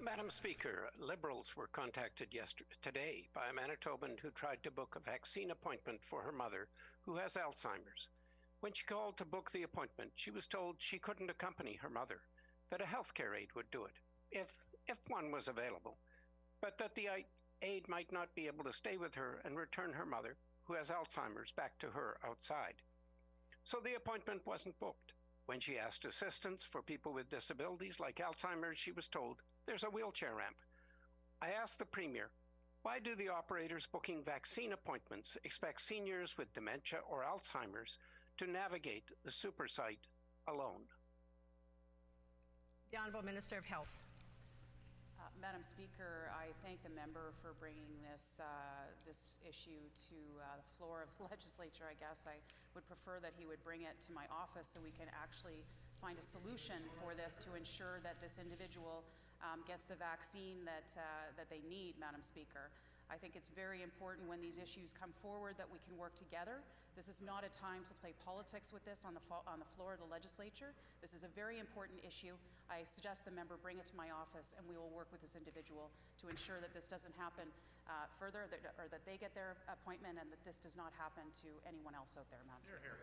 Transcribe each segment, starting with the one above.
Madam Speaker, Liberals were contacted today by a Manitoban who tried to book a vaccine appointment for her mother, who has Alzheimer's. When she called to book the appointment, she was told she couldn't accompany her mother, that a healthcare aide would do it, if one was available, but that the aide might not be able to stay with her and return her mother, who has Alzheimer's, back to her outside. So the appointment wasn't booked. When she asked assistance for people with disabilities like Alzheimer's, she was told, there's a wheelchair ramp. I asked the Premier, why do the operators booking vaccine appointments expect seniors with dementia or Alzheimer's to navigate the super site alone? The Honourable Minister of Health. Madam Speaker, I thank the member for bringing this issue to the floor of the legislature. I guess I would prefer that he would bring it to my office so we can actually find a solution for this to ensure that this individual gets the vaccine that they need, Madam Speaker. I think it's very important when these issues come forward that we can work together. This is not a time to play politics with this on the floor of the legislature. This is a very important issue. I suggest the member bring it to my office and we will work with this individual to ensure that this doesn't happen further, or that they get their appointment and that this does not happen to anyone else out there, Madam Speaker.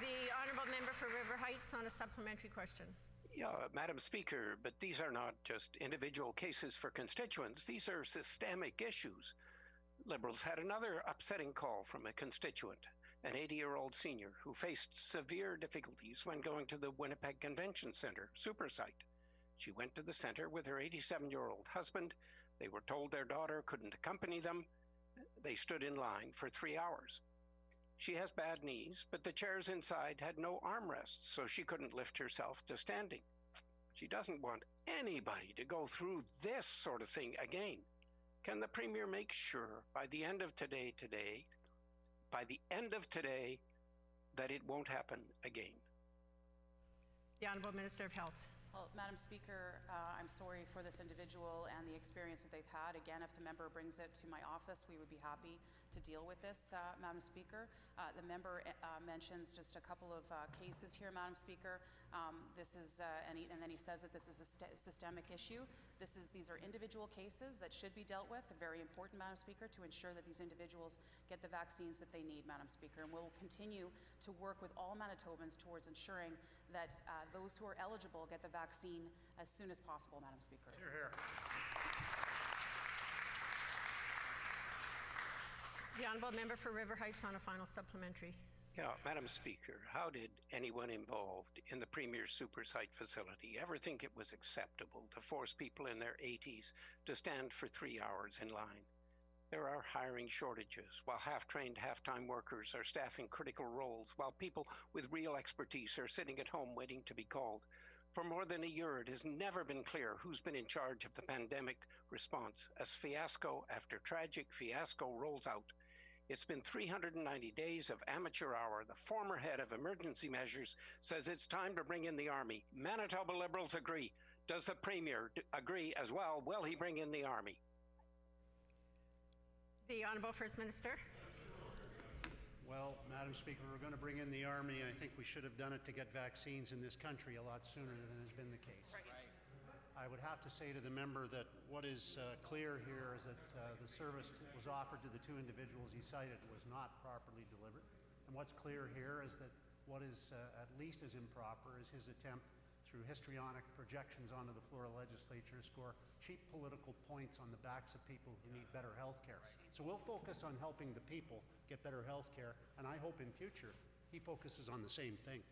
The Honourable Member for River Heights on a supplementary question. Yeah, Madam Speaker, but these are not just individual cases for constituents. These are systemic issues. Liberals had another upsetting call from a constituent, an 80-year-old senior who faced severe difficulties when going to the Winnipeg Convention Centre, super site. She went to the centre with her 87-year-old husband. They were told their daughter couldn't accompany them. They stood in line for 3 hours. She has bad knees, but the chairs inside had no armrests, so she couldn't lift herself to standing. She doesn't want anybody to go through this sort of thing again. Can the Premier make sure by the end of today, that it won't happen again? The Honourable Minister of Health. Well, Madam Speaker, I'm sorry for this individual and the experience that they've had. Again, if the member brings it to my office, we would be happy to deal with this, Madam Speaker. The member mentions just a couple of cases here, Madam Speaker. This is, and then he says that this is a systemic issue. These are individual cases that should be dealt with. Very important, Madam Speaker, to ensure that these individuals get the vaccines that they need, Madam Speaker. And we'll continue to work with all Manitobans towards ensuring that those who are eligible get the vaccine as soon as possible, Madam Speaker. Hear, hear. The Honourable Member for River Heights on a final supplementary. Yeah, Madam Speaker, how did anyone involved in the Premier's super site facility ever think it was acceptable to force people in their 80s to stand for 3 hours in line? There are hiring shortages, while half-trained, half-time workers are staffing critical roles, while people with real expertise are sitting at home waiting to be called. For more than a year, it has never been clear who's been in charge of the pandemic response. As fiasco after tragic fiasco rolls out, it's been 390 days of amateur hour. The former head of emergency measures says it's time to bring in the Army. Manitoba Liberals agree. Does the Premier agree as well? Will he bring in the Army? The Honourable First Minister. Well, Madam Speaker, we're going to bring in the Army, and I think we should have done it to get vaccines in this country a lot sooner than has been the case. Right. I would have to say to the member that what is clear here is that the service that was offered to the two individuals he cited was not properly delivered. And what's clear here is that what is at least as improper is his attempt through histrionic projections onto the floor of the legislature to score cheap political points on the backs of people who need better health care. So we'll focus on helping the people get better health care, and I hope in future he focuses on the same thing.